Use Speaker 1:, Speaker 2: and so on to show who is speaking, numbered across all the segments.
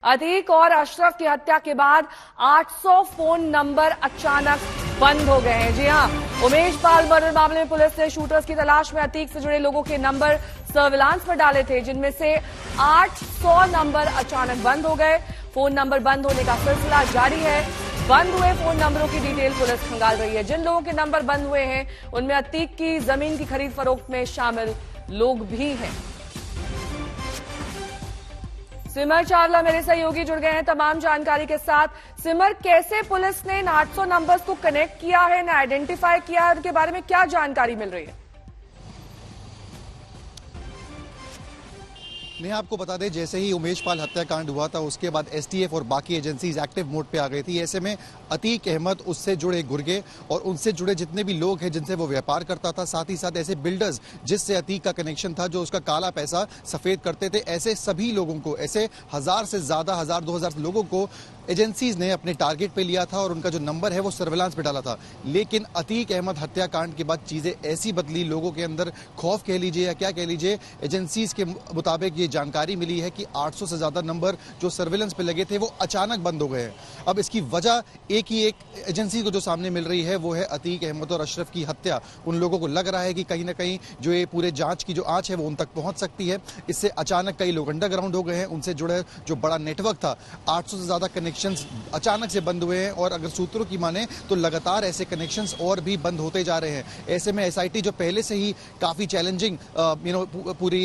Speaker 1: अतीक और अशरफ की हत्या के बाद 800 फोन नंबर अचानक बंद हो गए हैं। जी हां, उमेश पाल मर्डर मामले में पुलिस ने शूटर्स की तलाश में अतीक से जुड़े लोगों के नंबर सर्विलांस पर डाले थे, जिनमें से 800 नंबर अचानक बंद हो गए। फोन नंबर बंद होने का सिलसिला जारी है। बंद हुए फोन नंबरों की डिटेल पुलिस खंगाल रही है। जिन लोगों के नंबर बंद हुए हैं उनमें अतीक की जमीन की खरीद फरोख्त में शामिल लोग भी हैं। सिमर चावला मेरे सहयोगी जुड़ गए हैं तमाम जानकारी के साथ। सिमर, कैसे पुलिस ने इन 800 नंबर्स को कनेक्ट किया है, इन्हें आइडेंटिफाई किया है, उनके बारे में क्या जानकारी मिल रही है?
Speaker 2: मैं आपको बता दें, जैसे ही उमेश पाल हत्याकांड हुआ था उसके बाद एसटीएफ और बाकी एजेंसीज एक्टिव मोड पे आ गई थी। ऐसे में अतीक अहमद, उससे जुड़े गुर्गे और उनसे जुड़े जितने भी लोग हैं जिनसे वो व्यापार करता था, साथ ही साथ ऐसे बिल्डर्स जिससे अतीक का कनेक्शन था, जो उसका काला पैसा सफेद करते थे, ऐसे सभी लोगों को, ऐसे 1000 से ज्यादा 1000-2000 लोगों को एजेंसीज ने अपने टारगेट पे लिया था और उनका जो नंबर है वो सर्विलांस पे डाला था। लेकिन अतीक अहमद हत्याकांड के बाद चीजें ऐसी बदली, लोगों के अंदर खौफ कह लीजिए या क्या कह लीजिए, एजेंसीज के मुताबिक ये जानकारी मिली है कि 800 से ज्यादा नंबर जो सर्विलांस पे लगे थे वो अचानक बंद हो गए हैं। अब इसकी वजह एक एजेंसी को जो सामने मिल रही है वो है अतीक अहमद और अशरफ की हत्या। उन लोगों को लग रहा है कि कहीं ना कहीं जो ये पूरे जांच की जो आंच है वो उन तक पहुंच सकती है। इससे अचानक कई लोग अंडरग्राउंड हो गए हैं, उनसे जुड़े जो बड़ा नेटवर्क था, 800 से ज्यादा कनेक्शंस अचानक से बंद हुए हैं और अगर सूत्रों की माने तो लगातार ऐसे कनेक्शंस और भी बंद होते जा रहे हैं। ऐसे में एसआईटी जो पहले से ही काफी चैलेंजिंग पूरी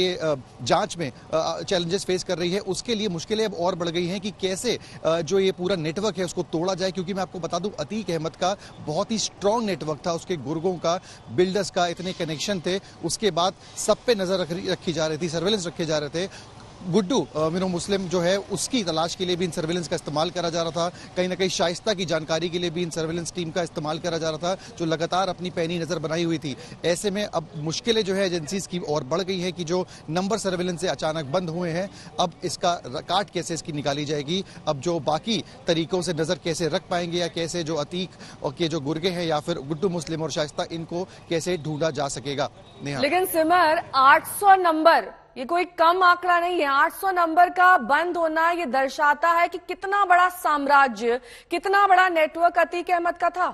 Speaker 2: जांच में चैलेंजेस फेस कर रही है, उसके लिए मुश्किलें अब और बढ़ गई हैं कि कैसे जो ये पूरा नेटवर्क है उसको तोड़ा जाए। क्योंकि मैं आपको बता दूं, अतीक अहमद का बहुत ही स्ट्रांग नेटवर्क था, उसके गुर्गों का, बिल्डर्स का इतने कनेक्शन थे। उसके बाद सब पे नजर रखी जा रही थी, सर्वेलेंस रखे जा रहे थे। गुड्डू मुस्लिम जो है उसकी तलाश के लिए भी इन सर्वेलेंस का इस्तेमाल करा जा रहा था। कहीं ना कहीं शाइस्ता की जानकारी के लिए भी इन सर्वेलेंस टीम का इस्तेमाल करा जा रहा था, जो लगातार अपनी पैनी नजर बनाई हुई थी। ऐसे में अब मुश्किलें जो है एजेंसीज की और बढ़ गई है कि जो नंबर सर्वेलेंस से अचानक बंद हुए हैं, अब इसका काट कैसे इसकी निकाली जाएगी। अब जो बाकी तरीकों से नजर कैसे रख पाएंगे या कैसे जो अतीक और के जो गुर्गे हैं या फिर गुड्डू मुस्लिम और शाइस्ता, इनको कैसे ढूंढा जा सकेगा।
Speaker 1: लेकिन सिमर, 800 नंबर ये कोई कम आंकड़ा नहीं है। 800 नंबर का बंद होना ये दर्शाता है कि कितना बड़ा साम्राज्य, कितना बड़ा नेटवर्क अतीक अहमद का था।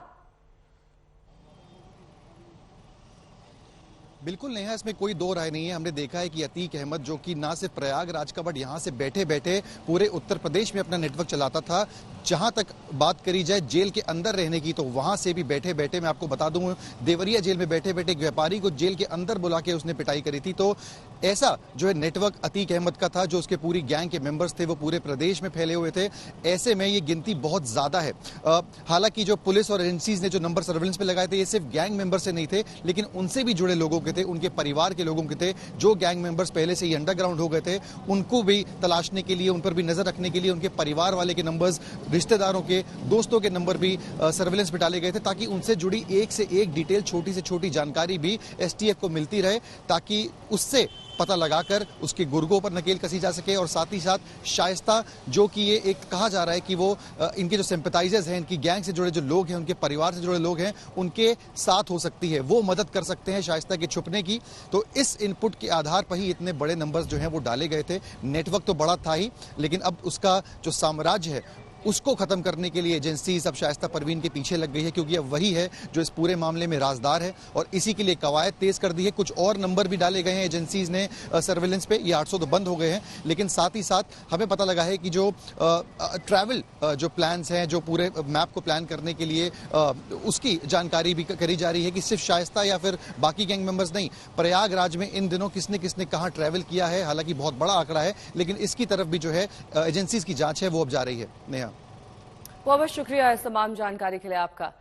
Speaker 2: बिल्कुल नेहा, इसमें कोई दो राय नहीं है। हमने देखा है कि अतीक अहमद जो कि ना सिर्फ प्रयागराज का बट यहां से बैठे बैठे पूरे उत्तर प्रदेश में अपना नेटवर्क चलाता था। जहां तक बात करी जाए जेल के अंदर रहने की, तो वहां से भी बैठे बैठे, मैं आपको बता दूं, देवरिया जेल में बैठे बैठे एक व्यापारी को जेल के अंदर बुला के उसने पिटाई करी थी। तो ऐसा जो है नेटवर्क अतीक अहमद का था, जो उसके पूरी गैंग के मेंबर्स थे वो पूरे प्रदेश में फैले हुए थे। ऐसे में ये गिनती बहुत ज्यादा है। हालांकि जो पुलिस और एजेंसीज ने जो नंबर सर्वेलेंस पे लगाए थे, ये सिर्फ गैंग मेंबर से नहीं थे, लेकिन उनसे भी जुड़े लोगों के थे, उनके परिवार के लोगों के थे। जो गैंग मेंबर्स पहले से ही अंडरग्राउंड हो गए थे, उनको भी तलाशने के लिए, उन पर भी नजर रखने के लिए उनके परिवार वाले के नंबर्स, रिश्तेदारों के, दोस्तों के नंबर भी सर्वेलेंस पे डाले गए थे, ताकि उनसे जुड़ी एक से एक डिटेल, छोटी से छोटी जानकारी भी एसटीएफ को मिलती रहे, ताकि उससे पता लगाकर उसके गुर्गों पर नकेल कसी जा सके। और साथ ही साथ शाइस्ता, जो कि ये एक कहा जा रहा है कि वो इनके जो सिंपैथाइजर्स हैं, इनकी गैंग से जुड़े जो लोग हैं, उनके परिवार से जुड़े लोग हैं, उनके साथ हो सकती है, वो मदद कर सकते हैं शाइस्ता के छुपने की। तो इस इनपुट के आधार पर ही इतने बड़े नंबर्स जो हैं वो डाले गए थे। नेटवर्क तो बड़ा था ही, लेकिन अब उसका जो साम्राज्य है उसको खत्म करने के लिए एजेंसी सब शाइस्ता परवीन के पीछे लग गई है, क्योंकि अब वही है जो इस पूरे मामले में राजदार है और इसी के लिए कवायद तेज कर दी है। कुछ और नंबर भी डाले गए हैं एजेंसीज ने सर्वेलेंस पे। ये 800 तो बंद हो गए हैं, लेकिन साथ ही साथ हमें पता लगा है कि जो ट्रैवल जो प्लान्स हैं, जो पूरे मैप को प्लान करने के लिए उसकी जानकारी भी करी जा रही है कि सिर्फ शाइस्ता या फिर बाकी गैंग मेंबर्स नहीं, प्रयागराज में इन दिनों किसने किसने कहां ट्रैवल किया है। हालांकि बहुत बड़ा आंकड़ा है, लेकिन इसकी तरफ भी जो है एजेंसीज की जांच है वो अब जा रही है। नेहा,
Speaker 1: बहुत बहुत शुक्रिया इस तमाम जानकारी के लिए आपका।